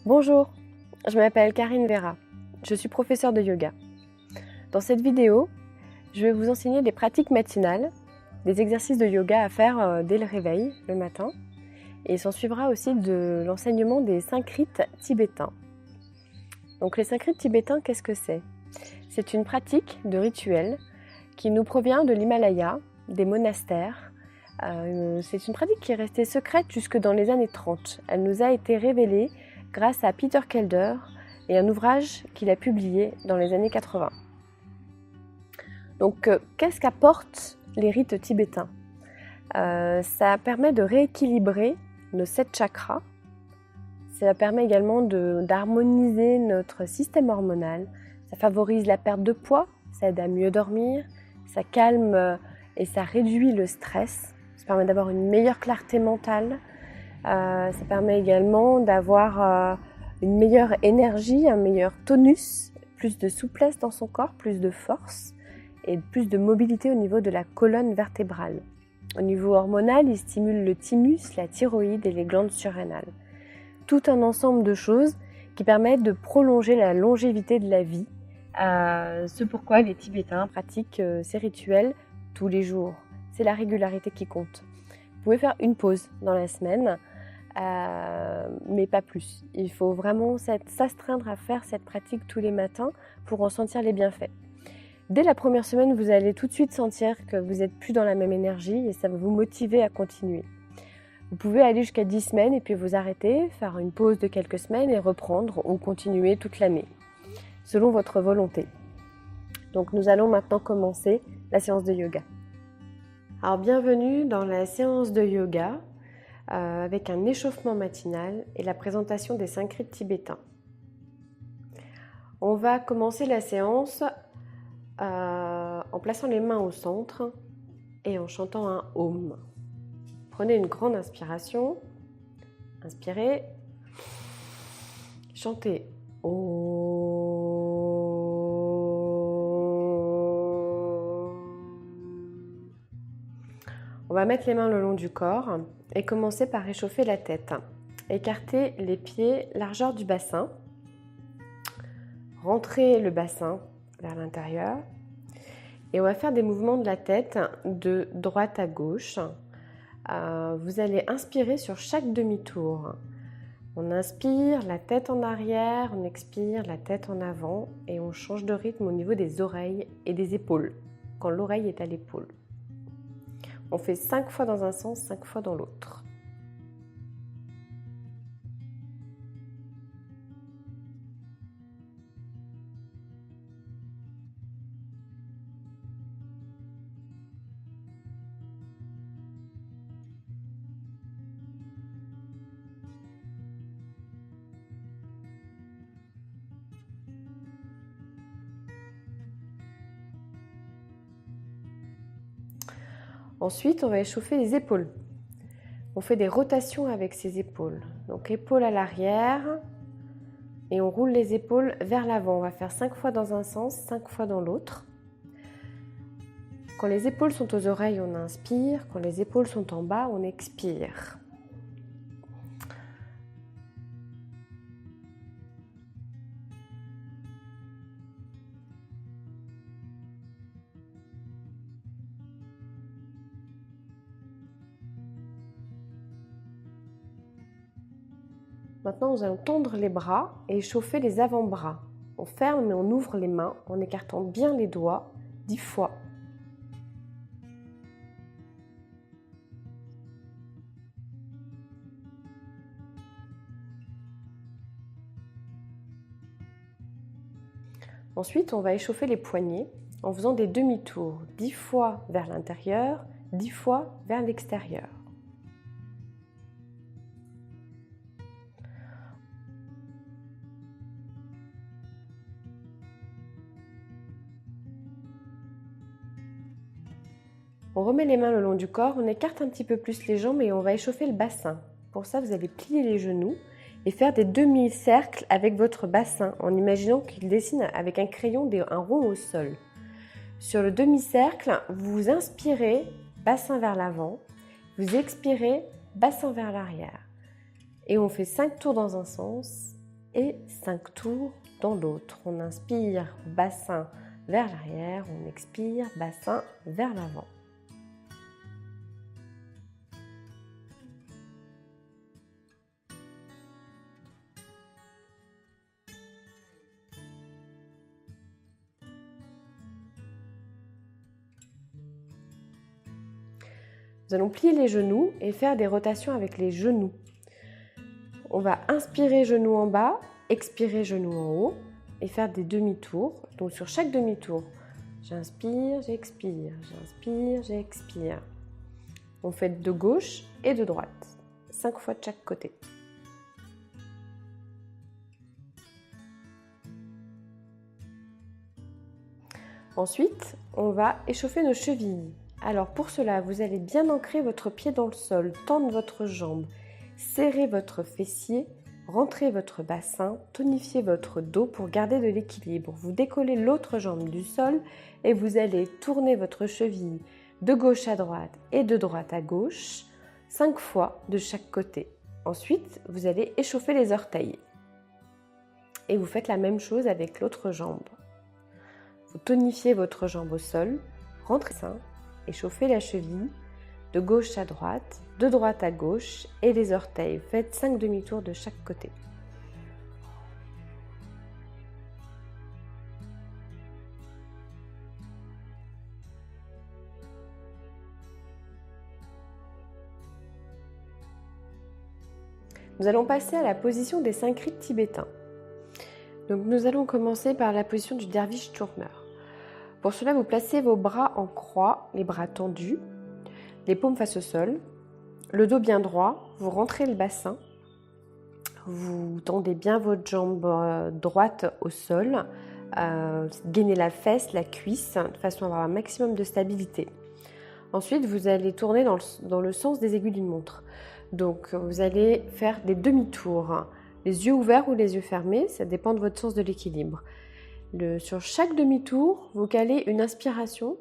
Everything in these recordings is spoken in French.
Bonjour, je m'appelle Karine Vera, je suis professeure de yoga. Dans cette vidéo, je vais vous enseigner des pratiques matinales, des exercices de yoga à faire dès le réveil, le matin, et il s'en suivra aussi de l'enseignement des 5 rites tibétains. Donc les 5 rites tibétains, qu'est-ce que c'est? C'est une pratique de rituel qui nous provient de l'Himalaya, des monastères. C'est une pratique qui est restée secrète jusque dans les années 30. Elle nous a été révélée grâce à Peter Kelder et un ouvrage qu'il a publié dans les années 80. Donc, qu'est-ce qu'apportent les rites tibétains? Ça permet de rééquilibrer nos 7 chakras. Ça permet également d'harmoniser notre système hormonal. Ça favorise la perte de poids, ça aide à mieux dormir, ça calme et ça réduit le stress. Ça permet d'avoir une meilleure clarté mentale. Ça permet également d'avoir une meilleure énergie, un meilleur tonus, plus de souplesse dans son corps, plus de force et plus de mobilité au niveau de la colonne vertébrale. Au niveau hormonal, il stimule le thymus, la thyroïde et les glandes surrénales. Tout un ensemble de choses qui permettent de prolonger la longévité de la vie. C'est pourquoi les Tibétains pratiquent ces rituels tous les jours. C'est la régularité qui compte. Vous pouvez faire une pause dans la semaine, mais pas plus. Il faut vraiment s'astreindre à faire cette pratique tous les matins pour en sentir les bienfaits. Dès la première semaine, vous allez tout de suite sentir que vous n'êtes plus dans la même énergie et ça va vous motiver à continuer. Vous pouvez aller jusqu'à 10 semaines et puis vous arrêter, faire une pause de quelques semaines et reprendre ou continuer toute l'année, selon votre volonté. Donc nous allons maintenant commencer la séance de yoga. Alors bienvenue dans la séance de yoga avec un échauffement matinal et la présentation des 5 rites tibétains. On va commencer la séance en plaçant les mains au centre et en chantant un Om. Prenez une grande inspiration, inspirez, chantez Om. On va mettre les mains le long du corps et commencer par réchauffer la tête. Écartez les pieds largeur du bassin, rentrez le bassin vers l'intérieur et on va faire des mouvements de la tête de droite à gauche. Vous allez inspirer sur chaque demi-tour. On inspire la tête en arrière, on expire la tête en avant et on change de rythme au niveau des oreilles et des épaules, quand l'oreille est à l'épaule. On fait 5 fois dans un sens, 5 fois dans l'autre. Ensuite, on va échauffer les épaules. On fait des rotations avec ses épaules. Donc, épaules à l'arrière et on roule les épaules vers l'avant. On va faire 5 fois dans un sens, 5 fois dans l'autre. Quand les épaules sont aux oreilles, on inspire. Quand les épaules sont en bas, on expire. Maintenant, nous allons tendre les bras et échauffer les avant-bras. On ferme et on ouvre les mains en écartant bien les doigts 10 fois. Ensuite, on va échauffer les poignets en faisant des demi-tours, 10 fois vers l'intérieur, 10 fois vers l'extérieur. On remet les mains le long du corps, on écarte un petit peu plus les jambes et on va échauffer le bassin. Pour ça, vous allez plier les genoux et faire des demi-cercles avec votre bassin en imaginant qu'il dessine avec un crayon un rond au sol. Sur le demi-cercle, vous inspirez, bassin vers l'avant, vous expirez, bassin vers l'arrière. Et on fait 5 tours dans un sens, et 5 tours dans l'autre. On inspire, bassin vers l'arrière, on expire, bassin vers l'avant. Nous allons plier les genoux et faire des rotations avec les genoux. On va inspirer genoux en bas, expirer genoux en haut et faire des demi-tours. Donc sur chaque demi-tour, j'inspire, j'expire, j'inspire, j'expire. On fait de gauche et de droite, 5 fois de chaque côté. Ensuite, on va échauffer nos chevilles. Alors pour cela, vous allez bien ancrer votre pied dans le sol, tendre votre jambe, serrer votre fessier, rentrez votre bassin, tonifiez votre dos pour garder de l'équilibre. Vous décollez l'autre jambe du sol et vous allez tourner votre cheville de gauche à droite et de droite à gauche, 5 fois de chaque côté. Ensuite, vous allez échauffer les orteils. Et vous faites la même chose avec l'autre jambe. Vous tonifiez votre jambe au sol, rentrez ça. Échauffez la cheville de gauche à droite à gauche et les orteils. Faites 5 demi-tours de chaque côté. Nous allons passer à la position des 5 rites tibétains. Donc nous allons commencer par la position du derviche tourneur. Pour cela, vous placez vos bras en croix, les bras tendus, les paumes face au sol, le dos bien droit, vous rentrez le bassin, vous tendez bien votre jambe droite au sol, gainez la fesse, la cuisse, de façon à avoir un maximum de stabilité. Ensuite, vous allez tourner dans le sens des aiguilles d'une montre. Donc, vous allez faire des demi-tours, les yeux ouverts ou les yeux fermés, ça dépend de votre sens de l'équilibre. Sur chaque demi-tour, vous calez une inspiration,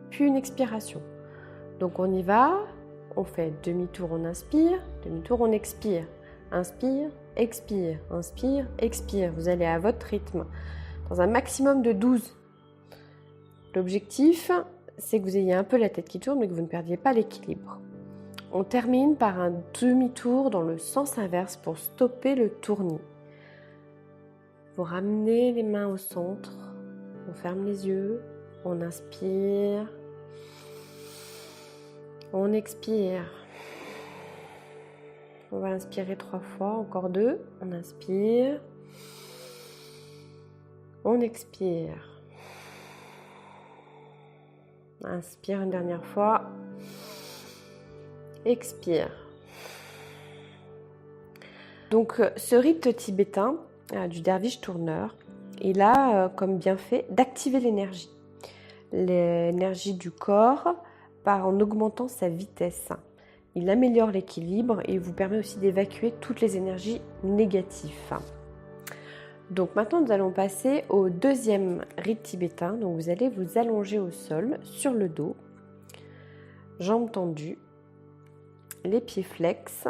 puis une expiration. Donc on y va, on fait demi-tour, on inspire, demi-tour, on expire. Inspire, expire, inspire, expire. Vous allez à votre rythme, dans un maximum de 12. L'objectif, c'est que vous ayez un peu la tête qui tourne, mais que vous ne perdiez pas l'équilibre. On termine par un demi-tour dans le sens inverse pour stopper le tournis. Vous ramenez les mains au centre, on ferme les yeux, on inspire, on expire. On va inspirer 3 fois, encore 2, on inspire, on expire. Inspire une dernière fois, expire. Donc ce rite tibétain, du derviche tourneur, il a comme bienfait d'activer l'énergie. L'énergie du corps en augmentant sa vitesse. Il améliore l'équilibre et vous permet aussi d'évacuer toutes les énergies négatives. Donc maintenant nous allons passer au deuxième rite tibétain. Donc vous allez vous allonger au sol, sur le dos, jambes tendues, les pieds flex,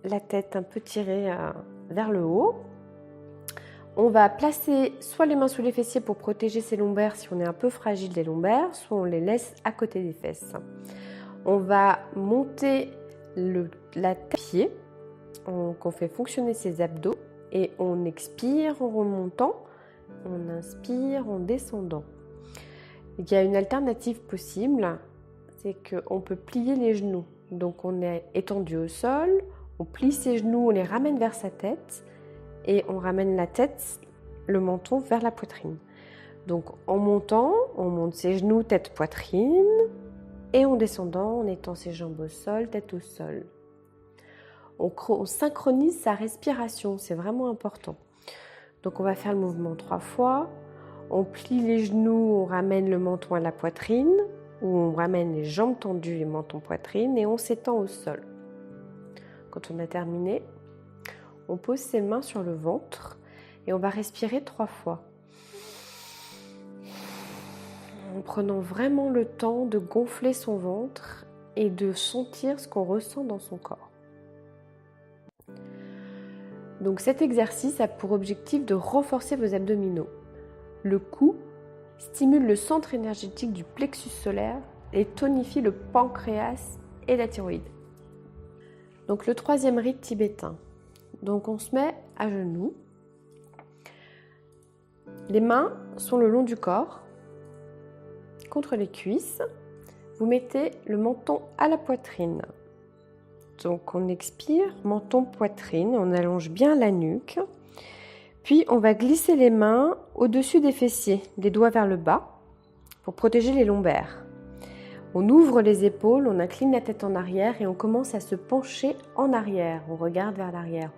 la tête un peu tirée vers le haut. On va placer soit les mains sous les fessiers pour protéger ses lombaires si on est un peu fragile des lombaires, soit on les laisse à côté des fesses. On va monter la tête pied, qu'on fait fonctionner ses abdos et on expire en remontant, on inspire en descendant. Il y a une alternative possible, c'est qu'on peut plier les genoux. Donc on est étendu au sol, on plie ses genoux, on les ramène vers sa tête et on ramène la tête, le menton vers la poitrine. Donc en montant, on monte ses genoux, tête, poitrine et en descendant, on étend ses jambes au sol, tête au sol. On synchronise sa respiration, c'est vraiment important. Donc on va faire le mouvement 3 fois. On plie les genoux, on ramène le menton à la poitrine, ou on ramène les jambes tendues et menton poitrine et on s'étend au sol. Quand on a terminé, on pose ses mains sur le ventre et on va respirer 3 fois. En prenant vraiment le temps de gonfler son ventre et de sentir ce qu'on ressent dans son corps. Donc cet exercice a pour objectif de renforcer vos abdominaux. Le cou stimule le centre énergétique du plexus solaire et tonifie le pancréas et la thyroïde. Donc le troisième rite tibétain. Donc on se met à genoux. Les mains sont le long du corps, contre les cuisses. Vous mettez le menton à la poitrine. Donc on expire, menton, poitrine, on allonge bien la nuque. Puis on va glisser les mains au-dessus des fessiers, des doigts vers le bas, pour protéger les lombaires. On ouvre les épaules, on incline la tête en arrière et on commence à se pencher en arrière. On regarde vers l'arrière.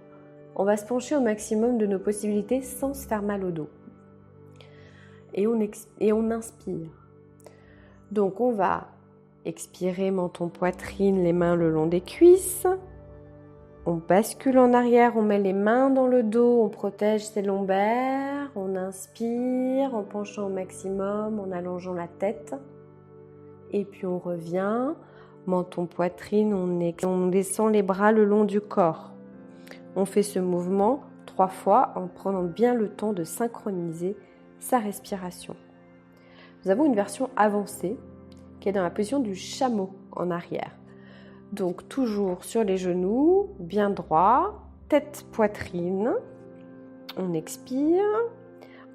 On va se pencher au maximum de nos possibilités sans se faire mal au dos. Et on inspire. Donc on va expirer, menton, poitrine, les mains le long des cuisses. On bascule en arrière, on met les mains dans le dos, on protège ses lombaires. On inspire en penchant au maximum, en allongeant la tête. Et puis on revient, menton, poitrine, on descend les bras le long du corps. On fait ce mouvement 3 fois en prenant bien le temps de synchroniser sa respiration. Nous avons une version avancée qui est dans la position du chameau en arrière. Donc toujours sur les genoux, bien droit, tête, poitrine. On expire,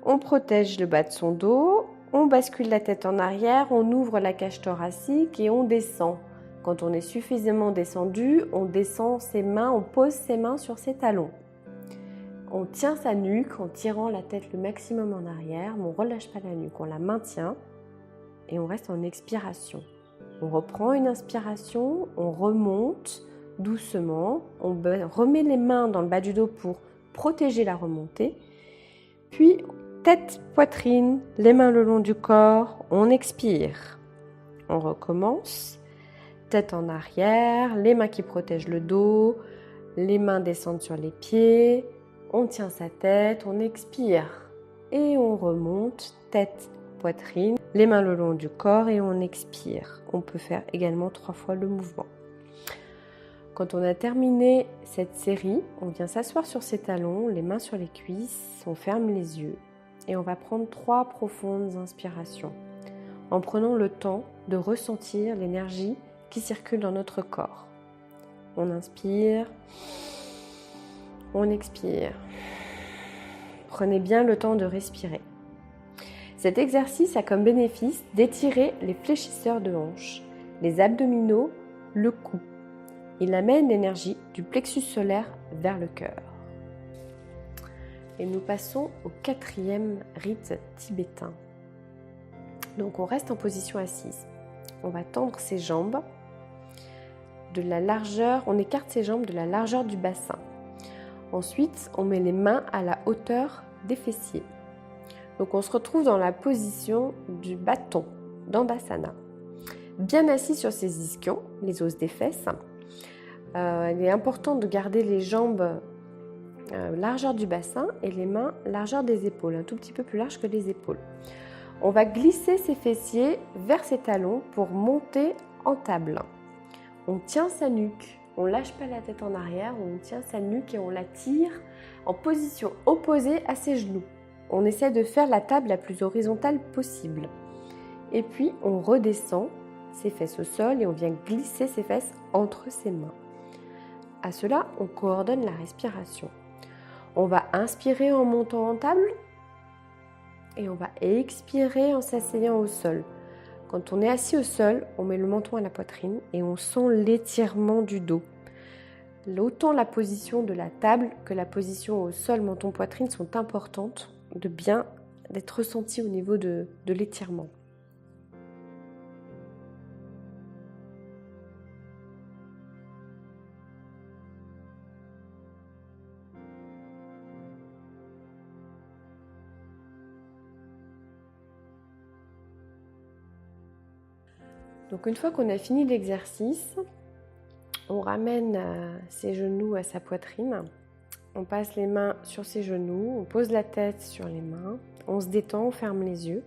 on protège le bas de son dos, on bascule la tête en arrière, on ouvre la cage thoracique et on descend. Quand on est suffisamment descendu, on descend ses mains, on pose ses mains sur ses talons. On tient sa nuque en tirant la tête le maximum en arrière, mais on ne relâche pas la nuque, on la maintient et on reste en expiration. On reprend une inspiration, on remonte doucement, on remet les mains dans le bas du dos pour protéger la remontée, puis tête, poitrine, les mains le long du corps, on expire. On recommence, tête en arrière, les mains qui protègent le dos, les mains descendent sur les pieds, on tient sa tête, on expire et on remonte, tête, poitrine, les mains le long du corps et on expire. On peut faire également 3 fois le mouvement. Quand on a terminé cette série, on vient s'asseoir sur ses talons, les mains sur les cuisses, on ferme les yeux et on va prendre 3 profondes inspirations en prenant le temps de ressentir l'énergie qui circule dans notre corps. On inspire, on expire. Prenez bien le temps de respirer. Cet exercice a comme bénéfice d'étirer les fléchisseurs de hanches, les abdominaux, le cou. Il amène l'énergie du plexus solaire vers le cœur. Et nous passons au 4e rite tibétain. Donc on reste en position assise. On va tendre ses jambes de la largeur, on écarte ses jambes de la largeur du bassin. Ensuite, on met les mains à la hauteur des fessiers. Donc on se retrouve dans la position du bâton, Dandasana. Bien assis sur ses ischions, les os des fesses. Il est important de garder les jambes largeur du bassin et les mains largeur des épaules, un tout petit peu plus large que les épaules. On va glisser ses fessiers vers ses talons pour monter en table. On tient sa nuque, on ne lâche pas la tête en arrière, on tient sa nuque et on la tire en position opposée à ses genoux. On essaie de faire la table la plus horizontale possible. Et puis on redescend ses fesses au sol et on vient glisser ses fesses entre ses mains. À cela, on coordonne la respiration. On va inspirer en montant en table et on va expirer en s'asseyant au sol. Quand on est assis au sol, on met le menton à la poitrine et on sent l'étirement du dos. Autant la position de la table que la position au sol, menton, poitrine sont importantes d'être ressenties au niveau de l'étirement. Donc une fois qu'on a fini l'exercice, on ramène ses genoux à sa poitrine, on passe les mains sur ses genoux, on pose la tête sur les mains, on se détend, on ferme les yeux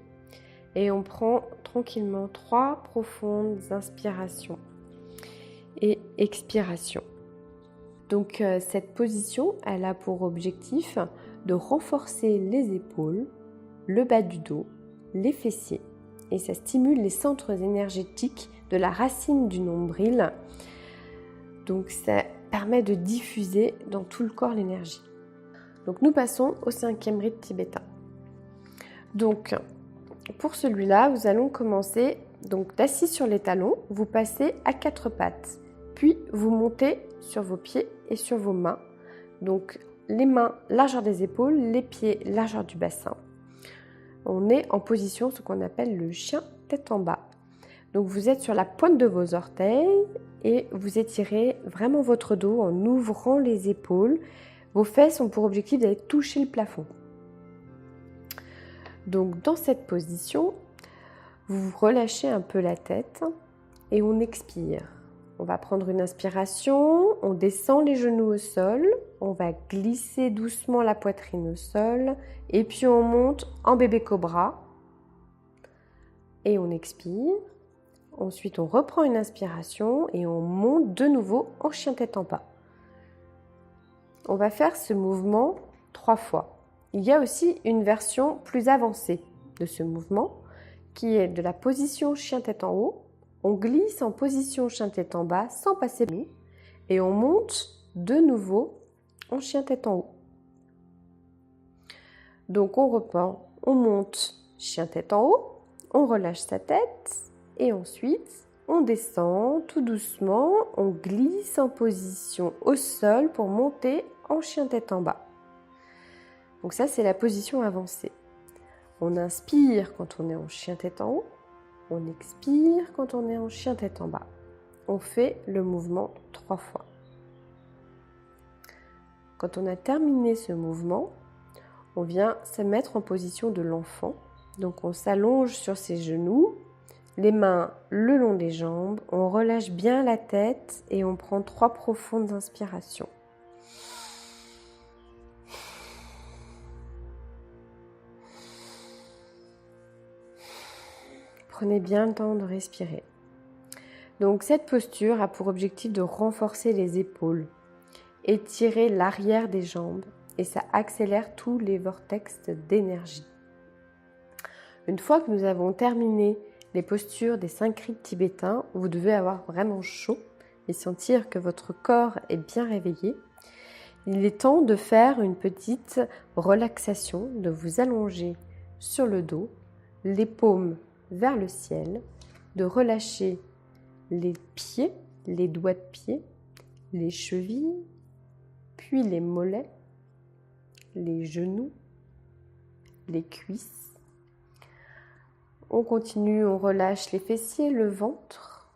et on prend tranquillement 3 profondes inspirations et expirations. Donc cette position, elle a pour objectif de renforcer les épaules, le bas du dos, les fessiers. Et ça stimule les centres énergétiques de la racine du nombril. Donc ça permet de diffuser dans tout le corps l'énergie. Donc nous passons au 5e rite tibétain. Donc pour celui-là, nous allons commencer d'assis sur les talons, vous passez à 4 pattes. Puis vous montez sur vos pieds et sur vos mains. Donc les mains largeur des épaules, les pieds largeur du bassin. On est en position ce qu'on appelle le chien tête en bas. Donc vous êtes sur la pointe de vos orteils et vous étirez vraiment votre dos en ouvrant les épaules. Vos fesses ont pour objectif d'aller toucher le plafond. Donc dans cette position, vous relâchez un peu la tête et on expire. On va prendre une inspiration, on descend les genoux au sol, on va glisser doucement la poitrine au sol et puis on monte en bébé cobra et on expire. Ensuite, on reprend une inspiration et on monte de nouveau en chien tête en bas. On va faire ce mouvement 3 fois. Il y a aussi une version plus avancée de ce mouvement qui est de la position chien tête en haut. On glisse en position chien tête en bas sans passer nous et on monte de nouveau en chien tête en haut. Donc on reprend, on monte chien tête en haut, on relâche sa tête et ensuite on descend tout doucement, on glisse en position au sol pour monter en chien tête en bas. Donc ça c'est la position avancée. On inspire quand on est en chien tête en haut. On expire quand on est en chien tête en bas. On fait le mouvement 3 fois. Quand on a terminé ce mouvement, on vient se mettre en position de l'enfant. Donc on s'allonge sur ses genoux, les mains le long des jambes, on relâche bien la tête et on prend 3 profondes inspirations. Prenez bien le temps de respirer. Donc cette posture a pour objectif de renforcer les épaules, étirer l'arrière des jambes et ça accélère tous les vortex d'énergie. Une fois que nous avons terminé les postures des 5 rites tibétains, vous devez avoir vraiment chaud et sentir que votre corps est bien réveillé. Il est temps de faire une petite relaxation, de vous allonger sur le dos, les paumes vers le ciel, de relâcher les pieds, les doigts de pied, les chevilles, puis les mollets, les genoux, les cuisses. On continue, on relâche les fessiers, le ventre,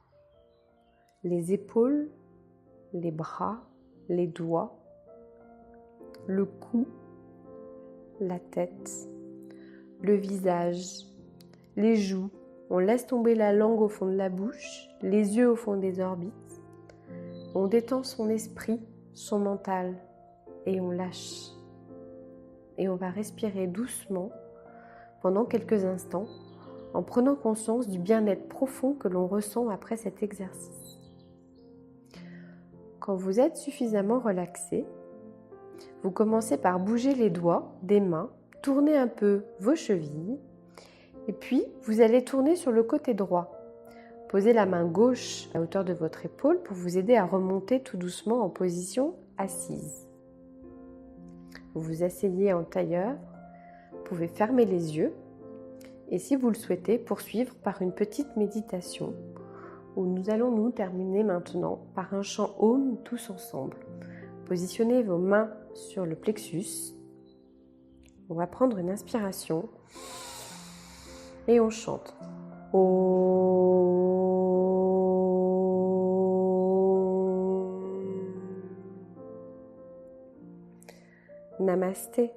les épaules, les bras, les doigts, le cou, la tête, le visage, les joues. On laisse tomber la langue au fond de la bouche, les yeux au fond des orbites. On détend son esprit, son mental et on lâche. Et on va respirer doucement pendant quelques instants en prenant conscience du bien-être profond que l'on ressent après cet exercice. Quand vous êtes suffisamment relaxé, vous commencez par bouger les doigts des mains, tournez un peu vos chevilles et puis vous allez tourner sur le côté droit. Posez la main gauche à hauteur de votre épaule pour vous aider à remonter tout doucement en position assise. Vous vous asseyez en tailleur, vous pouvez fermer les yeux et si vous le souhaitez, poursuivre par une petite méditation où nous allons nous terminer maintenant par un chant Om tous ensemble. Positionnez vos mains sur le plexus. On va prendre une inspiration et on chante. Om. Namasté.